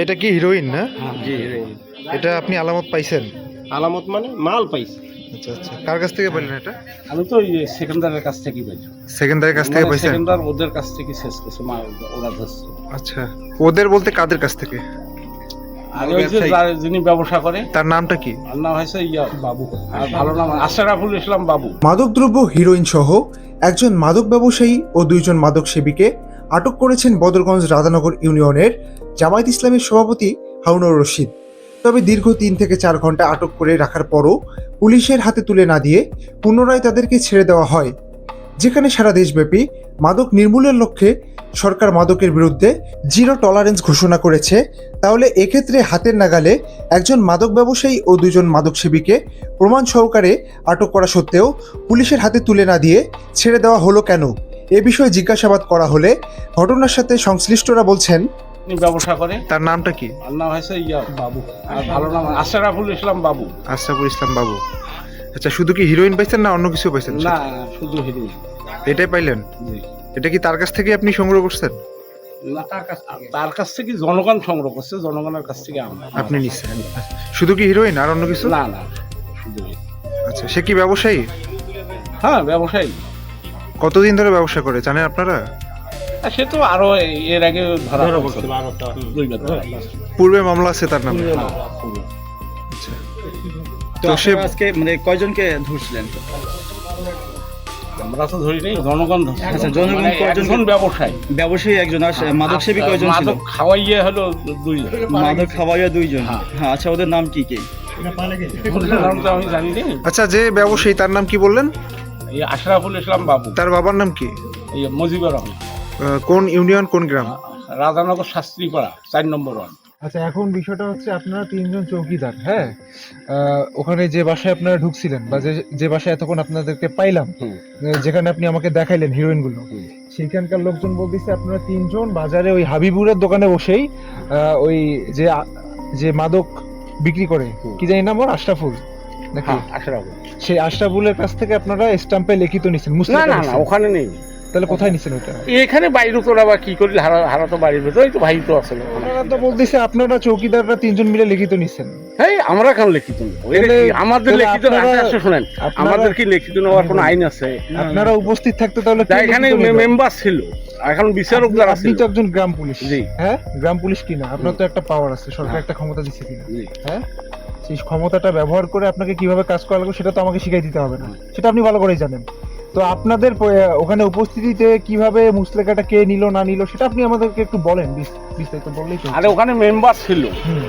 এটা কি হিরোইন না? জি হিরোইন। এটা আপনি আলামত পাইছেন? আলামত মানে মাল পাইছি। আচ্ছা আচ্ছা, কার কাছ থেকে পেলেন এটা? আমি তো সেকেন্দারের কাছ থেকেই পাইছি। সেকেন্ডারের কাছ থেকে পাইছেন? সেকেন্দার ওদের কাছ থেকে শেষ করছে মাল ওরা ধরছে। আচ্ছা, ওদের বলতে কাদের কাছ থেকে? আর ওই যে যিনি ব্যবসা করে তার নামটা কি? আর নাম হয়েছে বাবু, আর ভালো নাম আশরাফুল ইসলাম বাবু। মাদকদ্রব্য হিরোইন সহ একজন মাদক ব্যবসায়ী ও দুইজন মাদক সেবীকে আটক করেছেন বদরগঞ্জ রাধানগর ইউনিয়নের জামায়াত ইসলামের সভাপতি হারুনুর রশিদ। তবে দীর্ঘ 3 থেকে 4 ঘন্টা আটক করে রাখার পরও পুলিশের হাতে তুলে না দিয়ে পুনরায় তাদেরকে ছেড়ে দেওয়া হয়। যেখানে সারা দেশব্যাপী মাদক নির্মূলের লক্ষ্যে সরকার মাদকের বিরুদ্ধে জিরো টলারেন্স ঘোষণা করেছে, তাহলে এক্ষেত্রে হাতের নাগালে একজন মাদক ব্যবসায়ী ও দুজন মাদক সেবীকে প্রমাণ সহকারে আটক করা সত্ত্বেও পুলিশের হাতে তুলে না দিয়ে ছেড়ে দেওয়া হলো কেন? এ বিষয়ে জিজ্ঞাসাবাদ করা হলে ঘটনার সাথে সংশ্লিষ্টরা বলছেন, উনি ব্যবসা করে তার নামটা কি? আর নাম হয়েছে বাবু, আর ভালো নাম আশরাফুল ইসলাম বাবু। আশরাফুল ইসলাম বাবু। আচ্ছা, শুধু কি হিরোইন পাইছেন না অন্য কিছু পাইছেন? না, শুধু হিরোইন। এটাই পাইলেন? জি। এটা কি তার কাছ থেকে আপনি সংগ্রহ করছেন? না, তার কাছ থেকে জনগণ সংগ্রহ করছে, জনগণের কাছ থেকে আপনি নিচ্ছেন? শুধু কি হিরোইন আর অন্য কিছু? না না, শুধু আচ্ছা, সে কি ব্যবসায়ী? হ্যাঁ ব্যবসায়ী। কতদিন ধরে ব্যবসা করে জানেন আপনারা? আর সে তো আরো এর আগে ধরা পড়ছে, দুইবার ধরা। পূর্বে মামলা আছে তার নামে? আচ্ছা, তো তো সে আজকে মানে কয়জনকে ধরছিলেন? আমরা তো ধরি নাই, জনগণ ধরছে। আচ্ছা, জনগণ মানে কয়জন? একজন ব্যবসায়ী, ব্যবসায়ী একজন, আর মাদক সেবী কয়জন ছিল? মাদক খাওয়াইয়ে হলো দুইজন। মাদক খাওয়াইয়া দুইজন। হ্যাঁ। হ্যাঁ, আচ্ছা, ওদের নাম কি কি? ওদের নাম তো আমি জানি না। আচ্ছা, যে ব্যবসায়ী তার নাম কি বললেন? এই আশরাফুল ইসলাম বাবু, তার বাবার নাম কি? এই মুজিবুর রহমান, কোন ইউনিয়ন, কোন গ্রাম? রাধানগর শাস্ত্রীপাড়া 4 নম্বর ওয়ার্ড। আচ্ছা, এখন বিষয়টা হচ্ছে আপনারা 3 জন চৌকিদার, হ্যাঁ, ওখানে যে বাসায় আপনারা ঢুকছিলেন বা যে বাসায় এতক্ষণ আপনাদেরকে পাইলাম, যেখানে আপনি আমাকে দেখাইলেন হিরোইন গুলো, সেইখানকার লোকজন বলতেছে আপনারা 3 জন বাজারে ওই হাবিবুরের দোকানে বসেই ওই যে মাদক বিক্রি করে, কি জানি নাম ওর, আশরাফুল নাকি? আশরাফুল। সেই আশরাফুলের কাছ থেকে আপনারা স্ট্যাম্পে লিখিত নিছেন? না না না, ওখানে নেই। তাহলে কোথায় নিছেন ওটা? এখানে বাইরে তোরা বা কি করি, হারা তো বাড়ির ভেতর, তো ভাই তো আসলে। আপনারা তো বলতেছে আপনারা চৌকিদাররা 3 জন মিলে লিখিত নিছেন। এই আমরা কেন লিখিত নেব? আমাদের লিখিত শুনেন, আমাদের কি লিখিত নেওয়ার কোনো আইন আছে? আপনারা উপস্থিত থাকতে তাহলে এখানে মেম্বার ছিল, এখন বিচারক যারা আপনি ছিল। তো একজন গ্রাম পুলিশ। জি। হ্যাঁ, গ্রাম পুলিশ কিনা আপনার তো একটা পাওয়ার আছে, সরকার একটা ক্ষমতা দিচ্ছে কিনা, জি। হ্যাঁ, সেই ক্ষমতাটা ব্যবহার করে আপনাকে কিভাবে কাজ করা লাগবে সেটা তো আমাকে শিখাই দিতে হবে না, সেটা আপনি ভালো করেই জানেন। তো আপনাদের ওখানে উপস্থিতিতে কিভাবে মুসলেকাটা কে নিল না নিল সেটা আপনি আমাদেরকে একটু বলেন, বিস্তারিত বললেই তো। আরে ওখানে মেম্বার ছিল, হুম।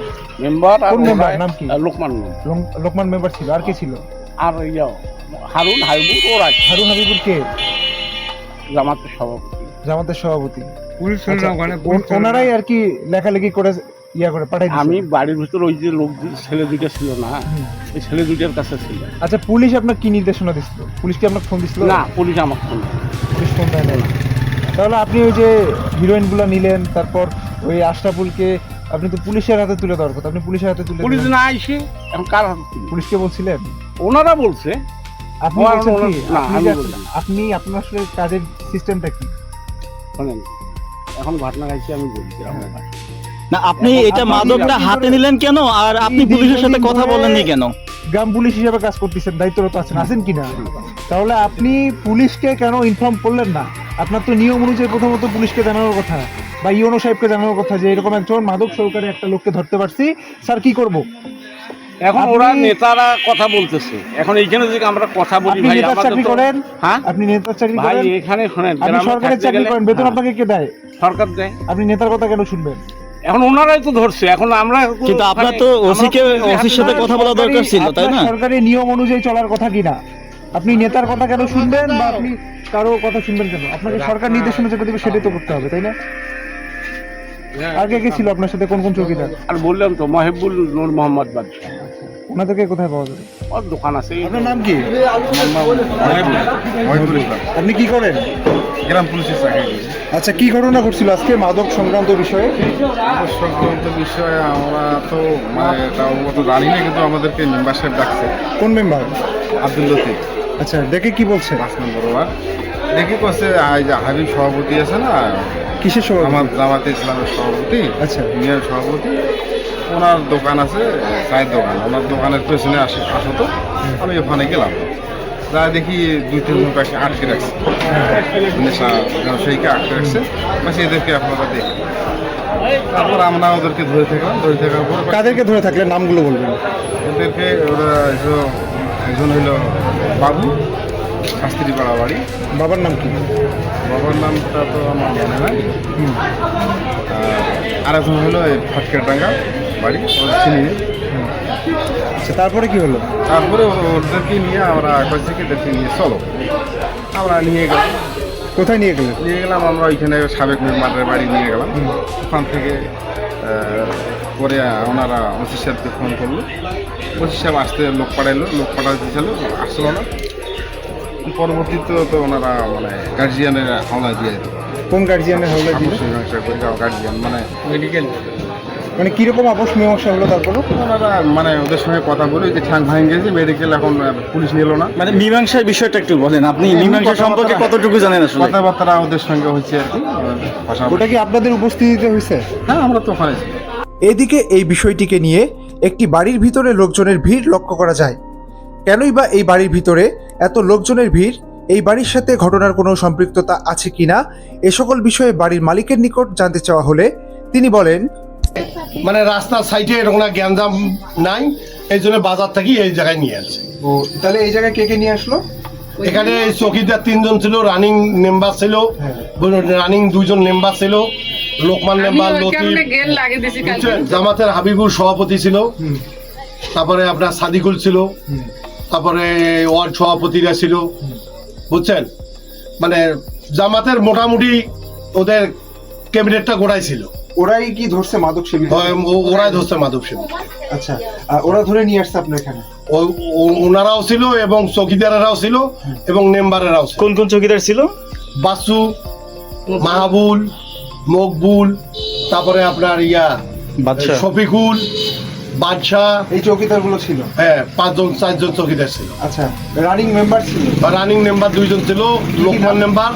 মেম্বার। আর কোন মেম্বার? নাম কি? লোকমান। লোকমান মেম্বার ছিল, আর কে ছিল? আর হাবিবুর ওরা হারুন হাবিবুর কে? জামাতের সভাপতি। জামাতের সভাপতি। আচ্ছা, ওনারাই আর কি লেখালেখি করে করে পাঠাই দিয়েছে। আমি বাড়ির ভিতর ওই যে লোক ছেলে দুইটা ছিল না, ওই ছেলে দুইটার কাছে ছিল। আচ্ছা, পুলিশ আপনার কি নির্দেশনা দিছিল? পুলিশ কি আপনাকে ফোন দিছিল? না, পুলিশ আমাকে ফোন করে। পুলিশ ফোন দেয় নাই। তাহলে আপনি ওই যে হিরোইন গুলো নিলেন, তারপর ওই আশরাফুলকে আপনি তো পুলিশের হাতে তুলে দেওয়ার কথা, আপনি পুলিশের হাতে তুলে পুলিশ দিলেন। না আইসে এখন কার হাতে তুলবে? পুলিশকে বলছিলেন? ওনারা বলছে। আপনি আমার বলছেন কি? না, আপনি আমি যে- বলিনি। আপনি আপনার আসলে কাজের সিস্টেমটা কি? শোনেন, এখন ঘটনা গাইছি আমি বলছি আমরা। না, আপনি এখন এটা আপনি- মাদকটা আপনি হাতে ধরে- নিলেন কেন, আর আপনি এই পুলিশের সাথে দীর্ঘদিন কথা ধরে বলেননি কেন? গ্রাম পুলিশ হিসেবে কাজ করতেছেন, দায়িত্বরত আছেন কিনা? তাহলে আপনি পুলিশকে কেন ইনফর্ম করলেন না? আপনার তো নিয়ম অনুযায়ী প্রথমত পুলিশকে জানানোর কথা বা ইওনো সাহেবকে জানানোর কথা যে এরকম একজন মাদক সহকারে একটা লোককে ধরতে পারছি, স্যার কি করব? এখন আপনি- ওরা নেতারা কথা বলতেছে, এখন এইখানে যে আমরা কথা বলি আপনি ভাই, নেতার আমাদের চাকরি তো- করেন? হ্যাঁ আপনি নেতার চাকরি ভাই, করেন? এখানে শোনেন, আপনি গ্রামে সরকারের থাকতে চাকরি গেলে- করেন, বেতন হ্যাঁ, আপনাকে কে দেয়? সরকার দেয়। আপনি নেতার কথা কেন শুনবেন? এখন ওনারাই তো ধরছে, এখন আমরা কিন্তু আপনার তো ওসির সাথে কথা বলা দরকার ছিল, তাই না? আপনার সরকারি নিয়ম অনুযায়ী চলার কথা কিনা? আপনি নেতার কথা কেন শুনবেন বা আপনি কারো কথা শুনবেন কেন? আপনাকে সরকার নির্দেশনা যেটা দেবে সেটাই তো করতে হবে, তাই না? আগে কে ছিল আপনার সাথে, কোন কোন চৌকিদার? আর বললাম তো, মহিবুল নূর মোহাম্মদ বাদশা, ওনাদেরকে কোথায় পাওয়া যাবে? ওর দোকান আছে। আপনার নাম কি? মহিবুল ইসলাম, আপনি কি করেন? গ্রাম পুলিশের চাকরি করি। আচ্ছা, কি ঘটনা ঘটছিল আজকে মাদক সংক্রান্ত বিষয়ে? মাদক সংক্রান্ত বিষয়ে আমরা তো মানে তাও অত জানি না, কিন্তু আমাদেরকে মেম্বার সাহেব ডাকছে, কোন মেম্বার? আব্দুল লতিফ, আচ্ছা, দেখে কি বলছে? 5 নম্বর ওয়ার্ড। দেখি করছে হাবিব সভাপতি আছে না, কিসের সভাপতি? আমার জামাতে ইসলামের সভাপতি, আচ্ছা। ইউনিয়ন সভাপতি। ওনার দোকান আছে, চায়ের দোকান। ওনার দোকানের পেছনে আসো তো, আমি ওখানে গেলাম, যা দেখি 2-3 জন পাশে আটকে রাখছে, নেশা ব্যবসায়ীকে আটকে রাখছে, বাস এদেরকে আপনারা দেখেন। তারপর আমরা ওদেরকে ধরে থাকলাম, ধরে থাকার পর কাদেরকে ধরে থাকলে নামগুলো বলবেন? ওদেরকে ওরা একজন হইল বাবু, শাস্ত্রীপাড়া বাড়ি। বাবার নাম কি? বাবার নামটা তো আমার মনে নাই। আর একজন হলো এই ফটকেরডাঙ্গা বাড়ি, ওদের চিনি নেই। আচ্ছা, তারপরে কি হলো? তারপরে ওদেরকে নিয়ে আমরা কয়েছে কি এদেরকে নিয়ে চলো, আমরা নিয়ে গেলাম। কোথায় নিয়ে গেলেন? নিয়ে গেলাম আমরা ওইখানে সাবেক মেম্বারের বাড়ি নিয়ে গেলাম। ওখান থেকে পরে ওনারা ওসি সাহেবকে ফোন করলো, ওসি সাহেব আসতে লোক পাঠাইলো, লোক পাঠাতে ছিল, আসলো না। পরবর্তীতে তো ওনারা মানে গার্জিয়ানের হাওলায় দিয়ে দিল। কোন গার্জিয়ানের হাওলা দিল? গার্জিয়ান মানে মেডিকেল। মানে কিরকম আপোষ মীমাংসা হলো তারপরে? ওনারা মানে ওদের সঙ্গে কথা বলে যে ঠ্যাং ভাঙে গেছে, মেডিকেল এখন পুলিশ নিল না। মানে মীমাংসার বিষয়টা একটু বলেন, আপনি মীমাংসা সম্পর্কে কতটুকু জানেন আসলে? কথাবার্তা ওদের সঙ্গে হচ্ছে আর কি, ভাষা। ওটা কি আপনাদের উপস্থিতিতে হয়েছে? হ্যাঁ, আমরা তো ওখানে ছিলাম। এদিকে এই বিষয়টিকে নিয়ে একটি বাড়ির ভিতরে লোকজনের ভিড় লক্ষ্য করা যায়। কেনই বা এই বাড়ির ভিতরে এত লোকজনের ভিড়, এই বাড়ির সাথে ঘটনার কোনো সম্পৃক্ততা আছে কিনা এ সকল বিষয়ে বাড়ির মালিকের নিকট জানতে চাওয়া হলে তিনি বলেন, মানে রাস্তার সাইডে এরকম গ্যাঞ্জাম নাই, এই জন্য বাজার থেকে এই জায়গায় নিয়ে আসছে। ও, তাহলে এই জায়গায় কে কে নিয়ে আসলো? এখানে চৌকিদার 3 জন ছিল, রানিং মেম্বার ছিল, রানিং 2 জন মেম্বার ছিল, লোকমান মেম্বার, লতিফ, বুঝছেন? জামাতের হাবিবুর সভাপতি ছিল, তারপরে আপনার সাদিকুল ছিল, তারপরে ওয়ার্ড সভাপতিরা ছিল, বুঝছেন? মানে জামাতের মোটামুটি ওদের ক্যাবিনেটটা গোড়াই ছিল। ওরাই কি ধরছে মাদক সেবী? ওরাই ধরছে মাধব সেবী। আচ্ছা, ওরা ধরে নিয়ে আসছে আপনার এখানে? ওনারাও ছিল এবং চৌকিদারেরাও ছিল এবং মেম্বারেরাও ছিল। কোন কোন চৌকিদার ছিল? বাসু, মাহবুল, মকবুল, তারপরে আপনার বাদশা, শফিকুল, বাদশাহ, এই চৌকিদারগুলো ছিল? হ্যাঁ 5-4 জন চৌকিদার ছিল। আচ্ছা, রানিং মেম্বার ছিল? রানিং মেম্বার 2 জন ছিল, লোকমান মেম্বার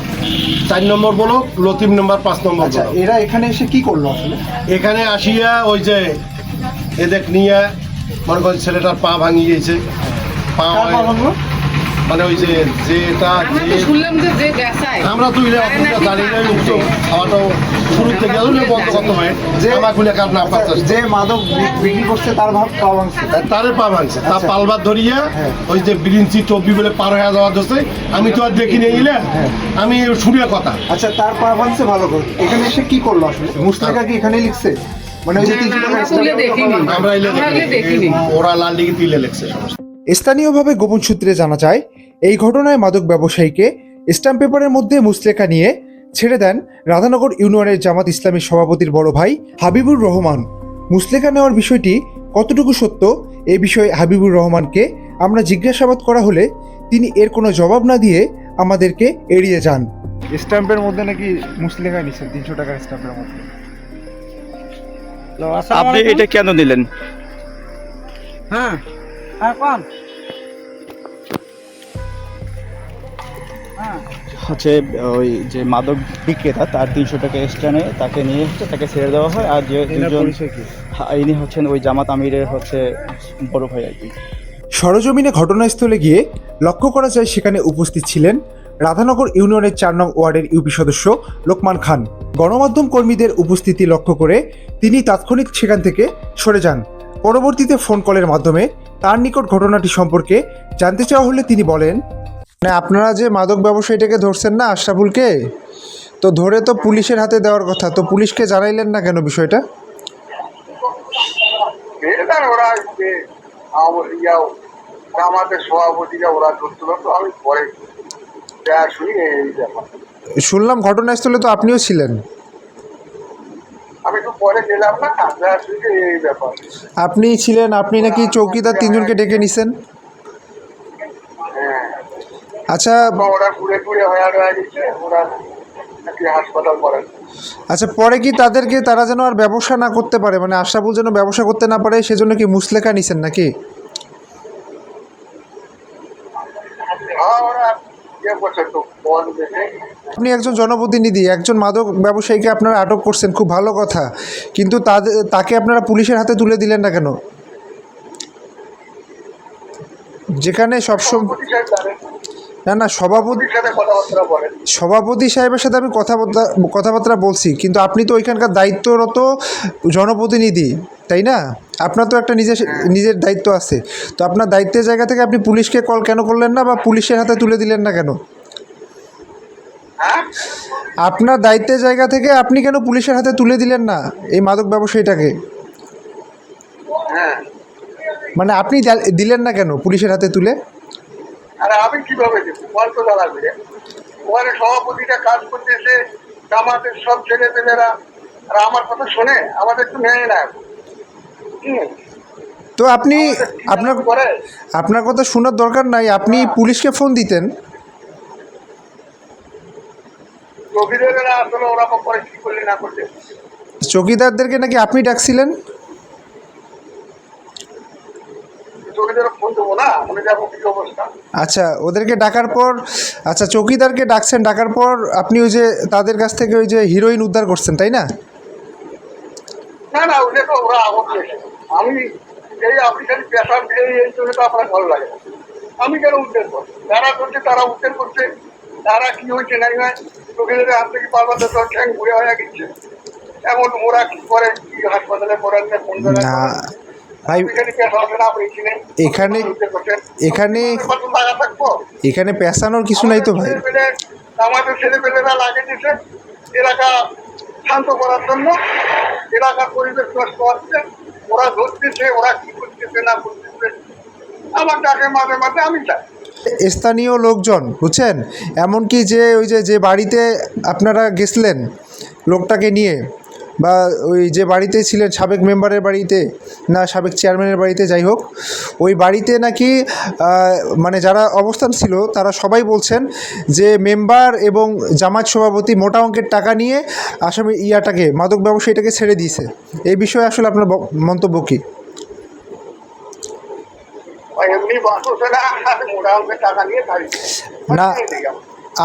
4 নম্বর ব্লক, লতিফ মেম্বার 5 নম্বর আচ্ছা, ব্লক। এরা এখানে এসে কি করলো আসলে? এখানে আসিয়া ওই যে এদের নিয়ে মনে করেন ছেলেটার পা ভাঙিয়ে গেছে। পা কার পা ভাঙলো? মানে ওই যে যেটা আমরা তো জানি না, উচ্চ খাওয়াটাও শুরু থেকে বন্ধ করতে হয়, যে আমার খুলে কার না পাচ্ছে, যে মাদক বিক্রি করছে তার পা ভাঙছে? তারে পা ভাঙছে, তার আচ্ছা। পালবার ধরিয়া হ্যাঁ। ওই যে বিরিঞ্চি টপি বলে পার হয়ে যাওয়া দোষে আমি তো আর দেখি নিয়ে গেলে আমি শুনে কথা। আচ্ছা, তার পা ভাঙছে, ভালো করে এখানে এসে কি করলো আসলে? মুসলেখা কি এখানে লিখছে? মানে ওই যে 300 টাকা আমরা দেখিনি, ওরা লাল দিকে তিলে লেগছে। স্থানীয়ভাবে গোপন সূত্রে জানা যায়, এই ঘটনায় মাদক ব্যবসায়ীকে স্ট্যাম্প পেপারের মধ্যে মুচলেখা নিয়ে ছেড়ে দেন রাধানগর ইউনিয়নের জামাত ইসলামী সভাপতির বড় ভাই হাবিবুর রহমান। মুচলেখা নেওয়ার বিষয়টি কতটুকু সত্য এ বিষয়ে হাবিবুর রহমানকে আমরা জিজ্ঞাসাবাদ করা হলে তিনি এর কোনো জবাব না দিয়ে আমাদেরকে এড়িয়ে যান। স্ট্যাম্পের মধ্যে নাকি মুসলেখা নিছেন, 300 টাকার স্ট্যাম্পের মধ্যে। আপনি এটা কেন নিলেন? হ্যাঁ, কোন? হচ্ছে ওই যে মাদক বিক্রেতা, তার 300 টাকা এক্সট্রা নেয়, তাকে নিয়ে হচ্ছে তাকে ছেড়ে দেওয়া হয়। আর যে দুজন, ইনি হচ্ছেন ওই জামাত আমিরের হচ্ছে বড় ভাই আর কি। সরজমিনে ঘটনাস্থলে গিয়ে লক্ষ্য করা যায় সেখানে উপস্থিত ছিলেন রাধানগর ইউনিয়নের 4 নং ওয়ার্ডের ইউপি সদস্য লোকমান খান। গণমাধ্যম কর্মীদের উপস্থিতি লক্ষ্য করে তিনি তাৎক্ষণিক সেখান থেকে সরে যান। পরবর্তীতে ফোন কলের মাধ্যমে তার নিকট ঘটনাটি সম্পর্কে জানতে চাওয়া হলে তিনি বলেন, মানে আপনারা যে মাদক ব্যবসায়ীটাকে ধরছেন না, আশরাফুলকে, তো ধরে তো পুলিশের হাতে দেওয়ার কথা, তো পুলিশকে জানাইলেন না কেন বিষয়টা? ওরা আমাদের সভাপতিরা ওরা ধরছিল, তো আমি পরে শুনি এই ব্যাপার। শুনলাম ঘটনাস্থলে তো আপনিও ছিলেন। আমি তো পরে গেলাম না, শুনি এই ব্যাপার। আপনিই ছিলেন, আপনি নাকি চৌকিদার 3 জনকে ডেকে নিছেন। হ্যাঁ, আচ্ছা, ওরা ঘুরে হয়ে গেছে, ওরা নাকি হাসপাতাল করেন। আচ্ছা, পরে কি তারা যেন আর ব্যবসা না করতে পারে, মানে আশরাফুল যেন ব্যবসা করতে না পারে, সেজন্য কি মুচলেখা নিছেন নাকি? হ্যাঁ, ওরা করছে তো বল দেখে আপনি একজন জনপ্রতিনিধি, একজন মাদক ব্যবসায়ীকে আপনারা আটক করছেন, খুব ভালো কথা, কিন্তু তাকে আপনারা পুলিশের হাতে তুলে দিলেন না কেন? যেখানে সবসময় সভাপতি সাহেব জানেন, না সভাপতি সভাপতির সাথে কথাবার্তা বলেন। সভাপতি সাহেবের সাথে আমি কথাবার্তা বলছি, কিন্তু আপনি তো ওইখানকার দায়িত্বরত জনপ্রতিনিধি, তাই না? আপনার তো একটা নিজের দায়িত্ব আছে, তো আপনার দায়িত্বের জায়গা থেকে আপনি পুলিশকে কল কেন করলেন না বা পুলিশের হাতে তুলে দিলেন না কেন? হ্যাঁ, আপনার দায়িত্বের জায়গা থেকে আপনি কেন পুলিশের হাতে তুলে দিলেন না এই মাদক ব্যবসায়ীটাকে? হ্যাঁ, মানে আপনি দিলেন না কেন পুলিশের হাতে তুলে? আর আমি কিভাবে দেবো বল তো দাঁড়া করে? ওখানে সভাপতিটা কাজ করতেছে, আমাদের সব ছেলেপেলেরা, আর আমার কথা শোনে, আমাদের তো নেয় না। তো আপনি করে আপনার কথা শোনার দরকার নাই, আপনি পুলিশকে ফোন দিতেন। চৌকিদারেরা আসলে ওরা পরে কি করলে না করলে, চৌকিদারদেরকে নাকি আপনি ডাকছিলেন? চৌকিদার ফোন দেবো না, আমি যাবো কি অবস্থা। আচ্ছা, ওদেরকে ডাকার পর, আচ্ছা চৌকিদারকে ডাকছেন, ডাকার পর আপনি ওই যে তাদের কাছ থেকে ওই যে হিরোইন উদ্ধার করছেন, তাই না? না না, ওদের তো ওরা আহত হয়েছে। আমি এই আপনি খালি পেশার এই জন্য তো আপনার ভালো লাগে। আমি কেন উদ্ধার করবো? যারা করছে তারা উদ্ধার করছে, তারা কি হয়েছে নাই হয়, চোখেদের হাত থেকে পারবার তো ঠ্যাং ঘুরে হয়ে গেছে। এখন ওরা কি করে, কি হাসপাতালে পড়েন না কোন জায়গায় না পড়েন? ভাই, আপনি খালি পেশা হবে না, আপনি চিনেন এখানে- উদ্ধার করছেন। এখানে কত টাকা থাকবো? এখানে পেঁচানোর কিছু নাই তো ভাই। আমাদের ছেলেপেলেরা লাগিয়ে দিচ্ছে এলাকা শান্ত করার জন্য, এলাকার পরিবেশ নষ্ট হচ্ছে, ওরা ধরতেছে, ওরা কি করতেছে না করতেছে, আমার ডাকে মাঝে মাঝে আমি চাই। স্থানীয় লোকজন বুঝছেন, এমনকি যে ওই যে বাড়িতে আপনারা গেছিলেন লোকটাকে নিয়ে, বা ওই যে বাড়িতে ছিলেন সাবেক মেম্বারের বাড়িতে না সাবেক চেয়ারম্যানের বাড়িতে, যাই হোক, ওই বাড়িতে নাকি মানে যারা অবস্থান ছিল তারা সবাই বলছেন যে মেম্বার এবং জামাত সভাপতি মোটা অঙ্কের টাকা নিয়ে আসামি মাদক ব্যবসায়ীটাকে ছেড়ে দিয়েছে। এই বিষয়ে আসলে আপনার মন্তব্য কী? এমনি বাস হচ্ছে না, মোটা অঙ্কের টাকা নিয়ে থাকি না,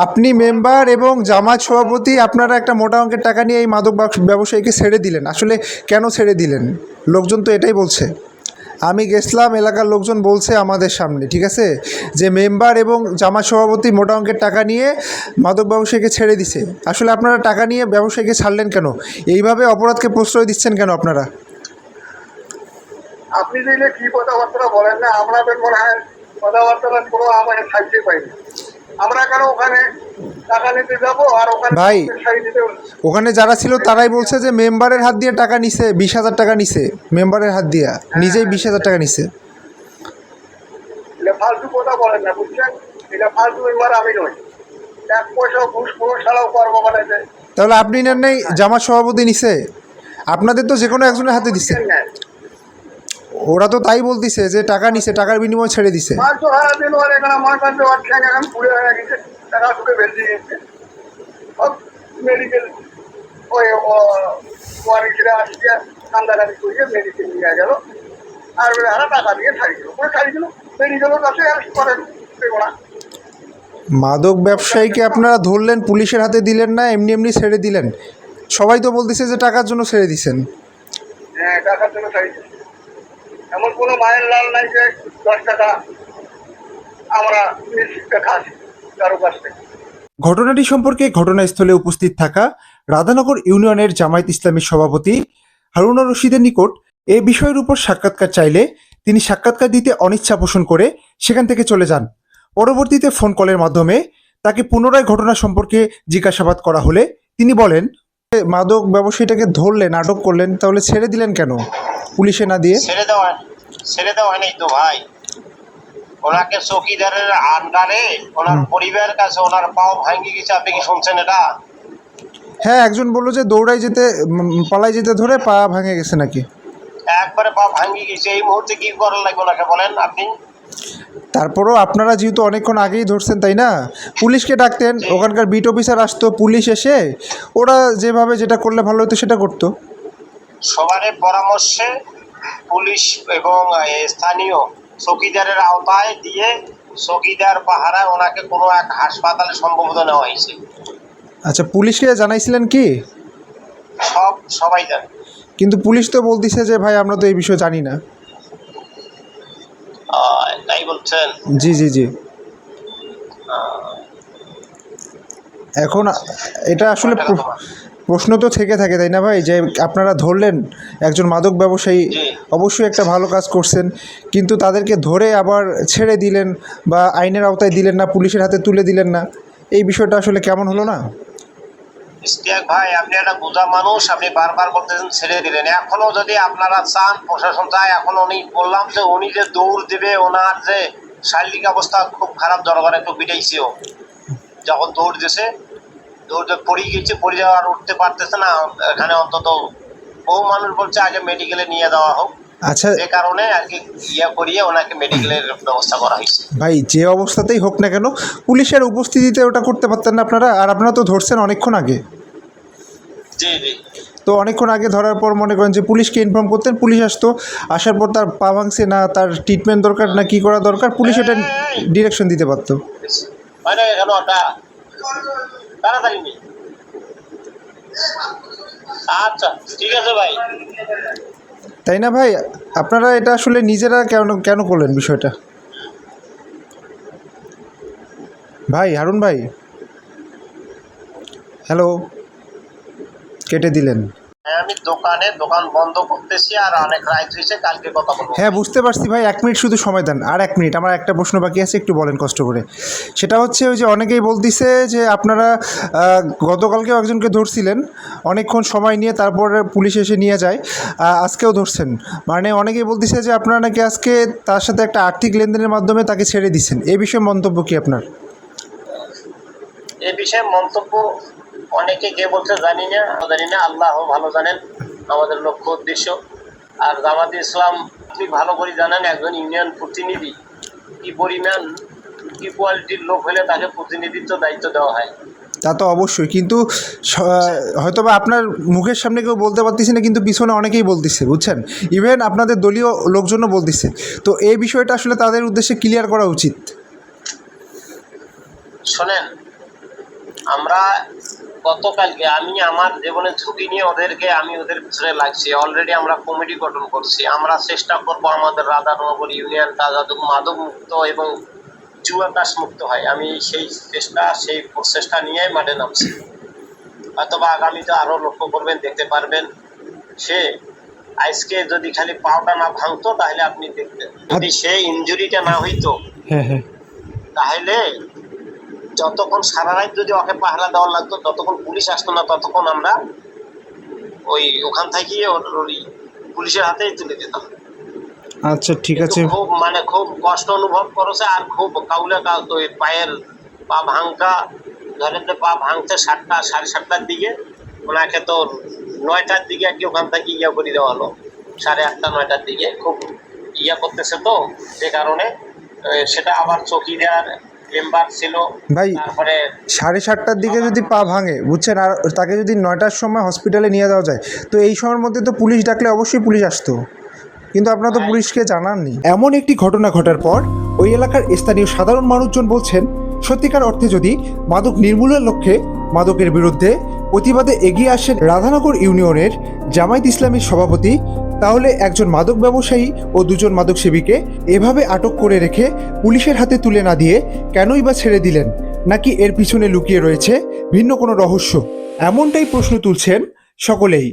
আপনি মেম্বার এবং জামাত সভাপতি, আপনারা একটা মোটা অঙ্কের টাকা নিয়ে এই মাদক ব্যবসায়ীকে ছেড়ে দিলেন, আসলে কেন ছেড়ে দিলেন? লোকজন তো এটাই বলছে। আমি গেছিলাম, এলাকার লোকজন বলছে আমাদের সামনে, ঠিক আছে, যে মেম্বার এবং জামাত সভাপতি মোটা অঙ্কের টাকা নিয়ে মাদক ব্যবসায়ীকে ছেড়ে দিছে। আসলে আপনারা টাকা নিয়ে ব্যবসায়ীকে ছাড়লেন কেন? এইভাবে অপরাধকে প্রশ্রয় দিচ্ছেন কেন আপনারা? আপনি দিলে কি কথাবার্তা বলেন না, আমাদের মনে হয় কথাবার্তা কোনো আমাদের থাকতে পাইনি। আমরা কেন ওখানে টাকা নিতে যাবো আর ওখানে ভাই, শাড়ি দিতে? ওখানে যারা ছিল তারাই বলছে যে মেম্বারের হাত দিয়ে টাকা নিছে, 20,000 টাকা নিছে, মেম্বারের হাত দিয়া নিজেই 20,000 টাকা নিছে। এটা ফালতু কথা বলেন না, বুঝছেন? এটা ফালতু মেম্বার আমি নই, এক পয়সা ঘুষ কোনো ছাড়াও পারবো বানাইতে। তাহলে আপনি নেন নাই, জামাত সভাপতি নিছে? আপনাদের তো যে কোনো একজনের হাতে দিছে। ওরা তো তাই বলতিছে যে টাকা নিছে, টাকার বিনিময়ে ছেড়ে দিছে। 500 দিন ওর এখানে আমার কাছে ওর ঠ্যাং এখন পুড়ে হয়ে গেছে, টাকা শুকে বেরিয়ে গেছে। সব মেডিকেল ওই ওয়ারি ছেড়ে আসছে, কান্দাকাটি করিয়ে মেডিকেল নিয়ে গেল, আর ওরা টাকা দিয়ে ছাড়ি গেল, করে ছাড়ি গেল, মেডিকেলের কাছে অ্যারেস্ট করেন ওরা। মাদক ব্যবসায়ীকে আপনারা ধরলেন, পুলিশের হাতে দিলেন না, এমনি এমনি ছেড়ে দিলেন। সবাই তো বলতেছে যে টাকার জন্য ছেড়ে দিছেন। হ্যাঁ, টাকার জন্য ছাড়ি গেছে। এমন কোনো মায়ের লাল নাই যে 10 টাকা আমরা নিশ্চিত খাচ্ছি কারো কাছ থেকে। ঘটনাটি সম্পর্কে ঘটনাস্থলে উপস্থিত থাকা রাধানগর ইউনিয়নের জামায়াত ইসলামীর সভাপতি হারুনুর রশিদের নিকট এ বিষয়ের উপর সাক্ষাৎকার চাইলে তিনি সাক্ষাৎকার দিতে অনিচ্ছা পোষণ করে সেখান থেকে চলে যান। পরবর্তীতে ফোন কলের মাধ্যমে তাকে পুনরায় ঘটনা সম্পর্কে জিজ্ঞাসাবাদ করা হলে তিনি বলেন, মাদক ব্যবসায়ীটাকে ধরলেন, আটক করলেন, তাহলে ছেড়ে দিলেন কেন পুলিশে না দিয়ে? ছেড়ে দেওয়া নেই তো ভাই, ওনাকে চৌকিদারের আন্ডারে ওনার পরিবার কাছে ওনার পাও ভাঙে গেছে। আপনি কি শুনছেন এটা? হ্যাঁ, একজন বললো যে পালাই যেতে ধরে পা ভাঙে গেছে নাকি। একবারে পা ভাঙে গেছে। এই মুহূর্তে কি করার লাগবে ওনাকে বলেন আপনি? তারপরও আপনারা যেহেতু অনেকক্ষণ আগেই ধরছেন, তাই না, পুলিশকে ডাকতেন, ওখানকার বিট অফিসার আসতো, পুলিশ এসে ওরা যেভাবে যেটা করলে ভালো হতো সেটা করতো। সবার পরামর্শে পুলিশ এবং স্থানীয় চৌকিদারের আওতায় দিয়ে চকিদার পাহারায় ওনাকে কোনো এক হাসপাতালে সম্ভবত নেওয়া হয়েছে। আচ্ছা, পুলিশকে জানাইছিলেন কি? সবাই জানে। কিন্তু পুলিশ তো বলতেছে যে ভাই আমরা তো এই বিষয়ে জানি না। তাই বলছেন? জি জি জি। এখন এটা আসলে প্রশ্ন তো থেকে থাকে, তাই না ভাই, যে আপনারা ধরলেন একজন মাদক ব্যবসায়ী, অবশ্যই একটা ভালো কাজ করছেন, কিন্তু তাদেরকে ধরে আবার ছেড়ে দিলেন বা আইনের আওতায় দিলেন না, পুলিশের হাতে তুলে দিলেন না, এই বিষয়টা আসলে কেমন হলো না? ইশতিয়াক ভাই, আপনি একটা বোঝা মানুষ, আপনি বারবার বলতেছেন ছেড়ে দিলেন। এখনো যদি আপনারা চান, প্রশাসন চায়, এখন উনি বললাম যে উনি যে দৌড় দিবে, ওনার যে শারীরিক অবস্থা খুব খারাপ, জনগণ একটু পিটাইছেও যখন দৌড় দিয়েছে, দৌড়ে পড়ে গেছে, পড়ে যাওয়া আর উঠতে পারতেছে না। এখানে অন্তত বহু মানুষ বলছে আগে মেডিকেলে নিয়ে যাওয়া হোক। আচ্ছা, যে কারণে আর কি করিয়ে ওনাকে মেডিকেলের ব্যবস্থা করা হয়েছে। ভাই যে অবস্থাতেই হোক না কেন, পুলিশের উপস্থিতিতে ওটা করতে পারতেন না আপনারা? আর আপনারা তো ধরছেন অনেকক্ষণ আগে। জি জি। তো অনেকক্ষণ আগে ধরার পর মনে করেন যে পুলিশকে ইনফর্ম করতেন, পুলিশ আসতো, আসার পর তার পা ভাঙছে না, তার ট্রিটমেন্ট দরকার না কি করা দরকার, পুলিশ এটা ডিরেকশন দিতে পারতো। মানে কেন ওটা তাড়াতাড়ি নেই। আচ্ছা ঠিক আছে ভাই। তাই না ভাই? আপনারা এটা আসলে নিজেরা কেন করলেন বিষয়টা? ভাই হারুন ভাই, হ্যালো, কেটে দিলেন। আমি দোকান বন্ধ করতেছি, আর অনেক রাত হয়েছে, কালকে কথা বলবো। হ্যাঁ বুঝতে পারছি ভাই, 1 মিনিট শুধু সময় দেন। আর 1 মিনিট, আমার একটা প্রশ্ন বাকি আছে, একটু বলেন কষ্ট করে। সেটা হচ্ছে ওই যে অনেকেই বলতেছে যে আপনারা গতকালকেও একজনকে ধরছিলেন, অনেকক্ষণ সময় নিয়ে তারপরে পুলিশ এসে নিয়ে যায়, আজকেও ধরছেন, মানে অনেকেই বলতেছে যে আপনারা নাকি আজকে তার সাথে একটা আর্থিক লেনদেনের মাধ্যমে তাকে ছেড়ে দিচ্ছেন। এই বিষয়ে মন্তব্য কি আপনার? এই বিষয়ে মন্তব্য অনেকে কে বলছে জানি না, আল্লাহ ভালো জানেন আমাদের লক্ষ্য উদ্দেশ্য। আর জামাতে ইসলাম আপনি ভালো করে জানেন, একজন ইউনিয়ন প্রতিনিধি কি পরিমাণ কি কোয়ালিটির লোক হলে তাকে প্রতিনিধিত্ব দায়িত্ব দেওয়া হয়। তা তো অবশ্যই, কিন্তু হয়তো বা আপনার মুখের সামনে কেউ বলতে পারতেছে না, কিন্তু পিছনে অনেকেই বলতেছে, বুঝছেন, ইভেন আপনাদের দলীয় লোকজনও বলতেছে। তো এই বিষয়টা আসলে তাদের উদ্দেশ্যে ক্লিয়ার করা উচিত। শোনেন, আমরা গতকালকে আমি আমার জীবনের ঝুঁকি নিয়ে ওদের পিছনে লাগছি। অলরেডি আমরা কমিটি গঠন করছি। আমরা চেষ্টা করব আমাদের রাধানগর ইউনিয়নটা যাতে মাদক মুক্ত এবং জুয়াচাষ মুক্ত হয়। আমি সেই প্রচেষ্টা নিয়ে মাঠে নামছি। অথবা আগামীতে আরো লক্ষ্য করবেন, দেখতে পারবেন, সে আজকে যদি খালি পাওটা না ভাঙতো তাহলে আপনি দেখতেন, যদি সে ইনজুরিটা না হইতো তাহলে যতক্ষণ সারা রাত যদি ওকে পাহারা দেওয়া লাগতো, ততক্ষণ পুলিশ আসতো না, ততক্ষণ আমরা ওখান থেকে পুলিশের হাতেই তুলে দিতাম। আচ্ছা ঠিক আছে। খুব কষ্ট অনুভব করেছে, আর খুব কাউলে পায়ের পা ভাঙটা, ধরেন যে পা ভাঙছে 7টা 7:30টার দিকে, ওনাকে তো 9টার দিকে আর কি ওখান থেকে করে দেওয়া হলো, 8:30 9টার দিকে। খুব করতেছে তো, যে কারণে সেটা আবার চৌকিদার মেম্বার ছিল ভাই, তারপরে 7:30টার দিকে যদি পা ভাঙে, বুঝছেন, আর তাকে যদি 9টার সময় হসপিটালে নিয়ে যাওয়া যায়, তো এই সময়ের মধ্যে তো পুলিশ ডাকলে অবশ্যই পুলিশ আসতো, কিন্তু আপনারা তো পুলিশকে জানাননি। এমন একটি ঘটনা ঘটার পর ওই এলাকার স্থানীয় সাধারণ মানুষজন বলছেন, সত্যিকার অর্থে যদি মাদক নির্মূলের লক্ষ্যে মাদকের বিরুদ্ধে প্রতিবাদে এগিয়ে আসেন রাধানগর ইউনিয়নের জামায়াত ইসলামীর সভাপতি, তাহলে একজন মাদক ব্যবসায়ী ও 2 জন মাদক সেবীকে এভাবে আটক করে রেখে পুলিশের হাতে তুলে না দিয়ে কেনই বা ছেড়ে দিলেন? নাকি এর পিছনে লুকিয়ে রয়েছে ভিন্ন কোনো রহস্য? এমনটাই প্রশ্ন তুলছেন সকলেই।